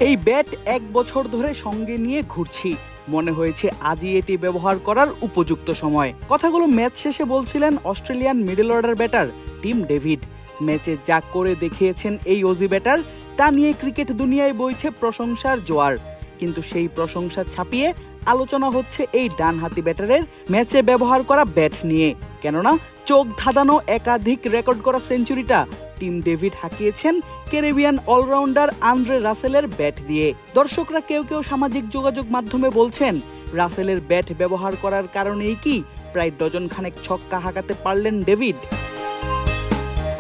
এই ব্যাট 1 বছর ধরে সঙ্গে নিয়ে ঘুরছি, মনে হয়েছে আজই এটি ব্যবহার করার উপযুক্ত সময়। কথাগুলো ম্যাচ শেষে বলছিলেন Australian middle order batter Tim David. ম্যাচে যা করে দেখিয়েছেন এই অজি ব্যাটার, তা নিয়ে ক্রিকেট দুনিয়ায় বইছে প্রশংসার জোয়ার। কিন্তু সেই প্রশংসা ছাপিয়ে আলোচনা হচ্ছে এই ডানহাতি ব্যাটারের ম্যাচে ব্যবহার করা ব্যাট নিয়ে। কেননা চোখ ধাঁধানো একাধিক রেকর্ড করা সেঞ্চুরিটা টিম ডেভিড হাঁকিয়েছেন ক্যারিবিয়ান অলরাউন্ডার আন্দ্রে রাসেলের ব্যাট দিয়ে। দর্শকরা কেউ কেউ সামাজিক যোগাযোগ মাধ্যমে বলছেন, রাসেলের ব্যাট ব্যবহার করার কারণেই কি প্রায় ডজন খানেক ছক্কা হাঁকাতে পারলেন ডেভিড?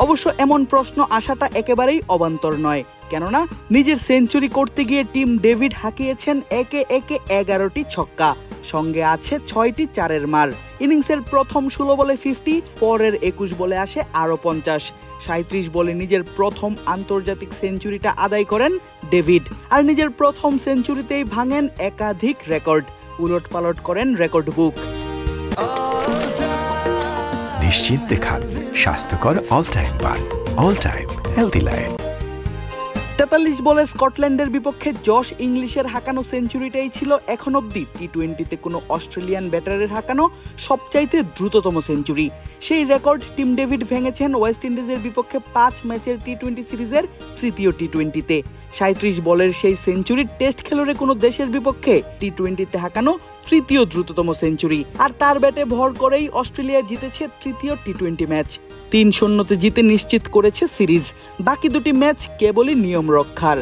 অবশ্য এমন প্রশ্ন আসাটা একেবারেই অবান্তর নয়, কেননা নিজের সেঞ্চুরি করতে গিয়ে টিম ডেভিড হাঁকিয়েছেন একে একে 11টি ছক্কা, সঙ্গে আছে 6টি চারের মার। ইনিংসের প্রথম 16 বলে 50, পরের 21 বলে আসে আরো 50। 37 বলে নিজের প্রথম আন্তর্জাতিক সেঞ্চুরিটা আদায় করেন ডেভিড, আর নিজের প্রথম সেঞ্চুরিতেই ভাঙেন একাধিক রেকর্ড, উলটপালট করেন রেকর্ড বুক। নিশ্চিন্তে খান স্বাস্থ্যকর অল টাইম পান, অল টাইম হেলদি লাইফ। 43 বলে স্কটল্যান্ডের বিপক্ষে জশ ইংলিশের হাঁকানো সেঞ্চুরিটাই ছিল এখন অব্দি টি-20তে কোনো অস্ট্রেলিয়ান ব্যাটারের হাঁকানো সবচাইতে দ্রুততম সেঞ্চুরি। সেই রেকর্ড টিম ডেভিড ভেঙেছেন ওয়েস্ট ইন্ডিজের বিপক্ষে 5 ম্যাচের টি-20 সিরিজের তৃতীয় টি-20তে। 37 বলের সেই সেঞ্চুরি টেস্ট খেলুড়ে কোনো দেশের বিপক্ষে টি-20তে হাঁকানো তৃতীয় দ্রুততম সেঞ্চুরি। আর তার ব্যাটে ভর করেই অস্ট্রেলিয়া জিতেছে তৃতীয় টি-20 ম্যাচ। 3-0তে জিতে নিশ্চিত করেছে সিরিজ। বাকি দুটি ম্যাচ কেবলই নিয়ম রক্ষার।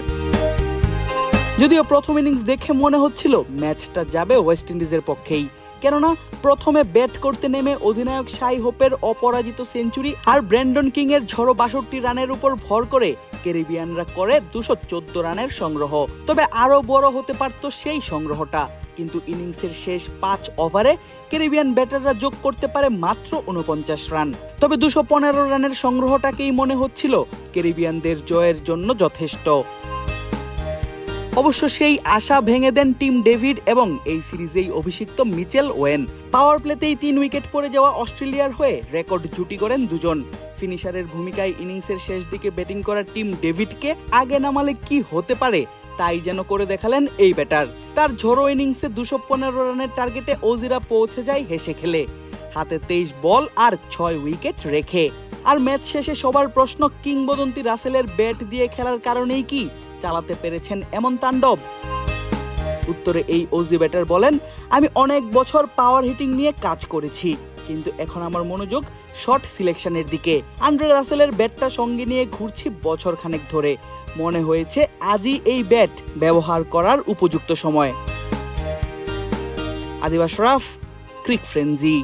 যদিও প্রথম ইনিংস দেখে মনে হচ্ছিল ম্যাচটা যাবে ওয়েস্ট ইন্ডিজের পক্ষেই, কেননা প্রথমে ব্যাট করতে নেমে অধিনায়ক শাই হোপের অপরাজিত সেঞ্চুরি আর ব্র্যান্ডন কিং এর ঝড়ো 62 রানের উপর ভর করে ক্যারিবিয়ানরা করে 214 রানের সংগ্রহ। তবে আরো বড় হতে পারত সেই সংগ্রহটা, কিন্তু ইনিংসের শেষ 5 ওভারে ক্যারিবিয়ান ব্যাটাররা যোগ করতে পারে মাত্র 49 রান। তবে 215 রানের সংগ্রহটাকেই মনে হচ্ছিল ক্যারিবিয়ানদের জয়ের জন্য যথেষ্ট। অবশ্য সেই আশা ভেঙে দেন টিম ডেভিড এবং এই সিরিজেই অভিষিক্ত মিচেল ওয়েন। পাওয়ার প্লেতেই 3 উইকেট পড়ে যাওয়া অস্ট্রেলিয়ার হয়ে রেকর্ড জুটি করেন দুজন। ফিনিশারের ভূমিকায় ইনিংসের শেষ দিকে ব্যাটিং করা টিম ডেভিডকে আগে নামালে কি হতে পারে তাই যেন করে দেখালেন এই ব্যাটার। তার ঝড়ো ইনিংসে 215 রানের টার্গেটে অজিরা পৌঁছে যায় হেসে খেলে, হাতে 23 বল আর 6 উইকেট রেখে। আর ম্যাচ শেষে সবার প্রশ্ন, কিংবদন্তি রাসেলের ব্যাট দিয়ে খেলার কারণেই কি চালাতে পেরেছেন এমন তাণ্ডব? উত্তরে এই অজি ব্যাটার বলেন, আমি অনেক বছর পাওয়ার হিটিং নিয়ে কাজ করেছি, কিন্তু এখন আমার মনোযোগ শট সিলেকশনের দিকে। আন্দ্রে রাসেলের ব্যাটটা সঙ্গে নিয়ে ঘুরছি বছর খানেক ধরে, মনে হয়েছে আজই এই ব্যাট ব্যবহার করার উপযুক্ত সময়। আদিব আশরাফ, ক্রিক ফ্রেঞ্জি।